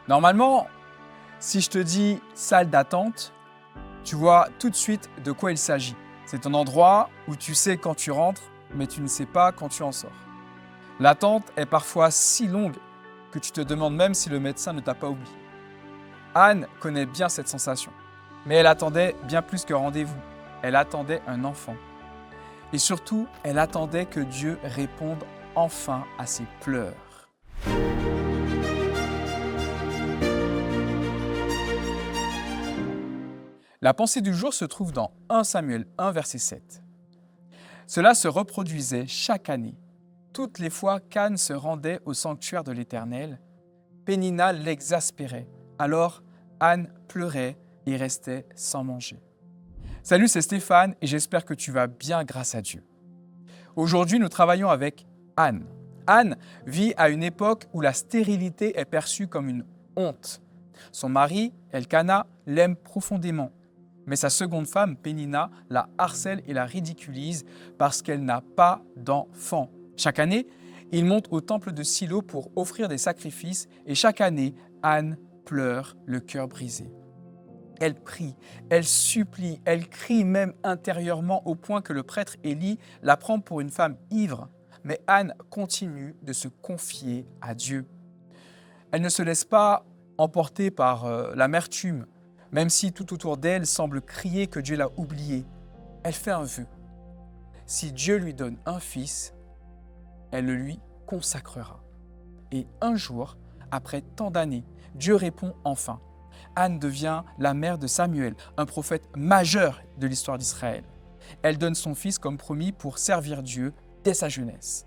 Normalement, si je te dis salle d'attente, tu vois tout de suite de quoi il s'agit. C'est un endroit où tu sais quand tu rentres, mais tu ne sais pas quand tu en sors. L'attente est parfois si longue que tu te demandes même si le médecin ne t'a pas oublié. Anne connaît bien cette sensation, mais elle attendait bien plus que rendez-vous. Elle attendait un enfant. Et surtout, elle attendait que Dieu réponde enfin à ses pleurs. La pensée du jour se trouve dans 1 Samuel 1, verset 7. Cela se reproduisait chaque année. Toutes les fois qu'Anne se rendait au sanctuaire de l'Éternel, Pénina l'exaspérait. Alors Anne pleurait et restait sans manger. Salut, c'est Stéphane et j'espère que tu vas bien grâce à Dieu. Aujourd'hui, nous travaillons avec Anne. Anne vit à une époque où la stérilité est perçue comme une honte. Son mari, Elkana, l'aime profondément. Mais sa seconde femme, Pénina, la harcèle et la ridiculise parce qu'elle n'a pas d'enfant. Chaque année, il monte au temple de Silo pour offrir des sacrifices et chaque année, Anne pleure le cœur brisé. Elle prie, elle supplie, elle crie même intérieurement au point que le prêtre Élie la prend pour une femme ivre. Mais Anne continue de se confier à Dieu. Elle ne se laisse pas emporter par l'amertume, même si tout autour d'elle semble crier que Dieu l'a oubliée. Elle fait un vœu. Si Dieu lui donne un fils, elle le lui consacrera. Et un jour, après tant d'années, Dieu répond enfin. Anne devient la mère de Samuel, un prophète majeur de l'histoire d'Israël. Elle donne son fils comme promis pour servir Dieu dès sa jeunesse.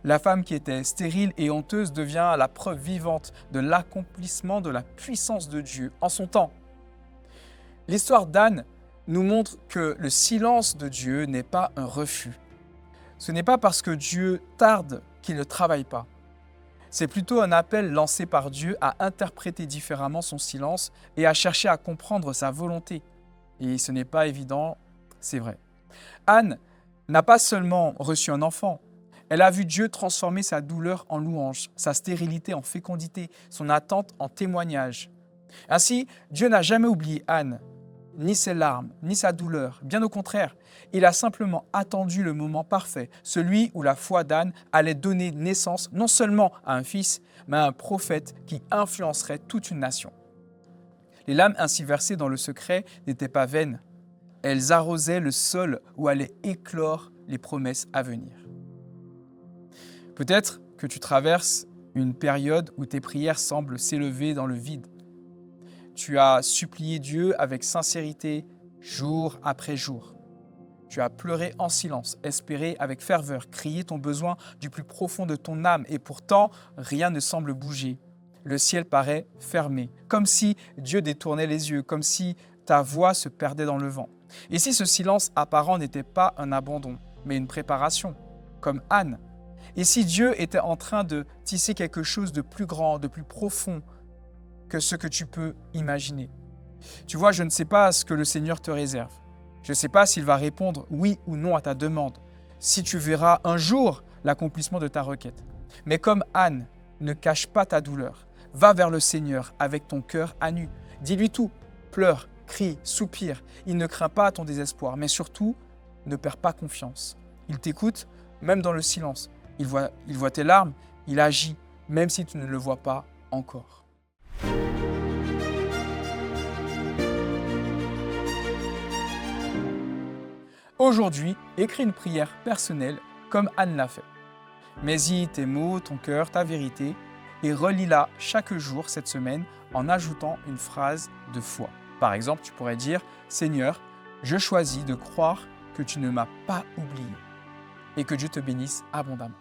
La femme qui était stérile et honteuse devient la preuve vivante de l'accomplissement de la puissance de Dieu en son temps. L'histoire d'Anne nous montre que le silence de Dieu n'est pas un refus. Ce n'est pas parce que Dieu tarde qu'il ne travaille pas. C'est plutôt un appel lancé par Dieu à interpréter différemment son silence et à chercher à comprendre sa volonté. Et ce n'est pas évident, c'est vrai. Anne n'a pas seulement reçu un enfant, elle a vu Dieu transformer sa douleur en louange, sa stérilité en fécondité, son attente en témoignage. Ainsi, Dieu n'a jamais oublié Anne, ni ses larmes, ni sa douleur. Bien au contraire, il a simplement attendu le moment parfait, celui où la foi d'Anne allait donner naissance non seulement à un fils, mais à un prophète qui influencerait toute une nation. Les larmes ainsi versées dans le secret n'étaient pas vaines. Elles arrosaient le sol où allaient éclore les promesses à venir. Peut-être que tu traverses une période où tes prières semblent s'élever dans le vide. Tu as supplié Dieu avec sincérité jour après jour. Tu as pleuré en silence, espéré avec ferveur, crié ton besoin du plus profond de ton âme et pourtant rien ne semble bouger. Le ciel paraît fermé, comme si Dieu détournait les yeux, comme si ta voix se perdait dans le vent. Et si ce silence apparent n'était pas un abandon, mais une préparation, comme Anne? Et si Dieu était en train de tisser quelque chose de plus grand, de plus profond que ce que tu peux imaginer? Tu vois, je ne sais pas ce que le Seigneur te réserve. Je ne sais pas s'il va répondre oui ou non à ta demande, si tu verras un jour l'accomplissement de ta requête. Mais comme Anne, ne cache pas ta douleur. Va vers le Seigneur avec ton cœur à nu. Dis-lui tout. Pleure, crie, soupire. Il ne craint pas ton désespoir, mais surtout, ne perds pas confiance. Il t'écoute, même dans le silence. Il voit tes larmes, il agit, même si tu ne le vois pas encore. Aujourd'hui, écris une prière personnelle comme Anne l'a fait. Mets-y tes mots, ton cœur, ta vérité et relis-la chaque jour cette semaine en ajoutant une phrase de foi. Par exemple, tu pourrais dire « Seigneur, je choisis de croire que tu ne m'as pas oublié » et que Dieu te bénisse abondamment.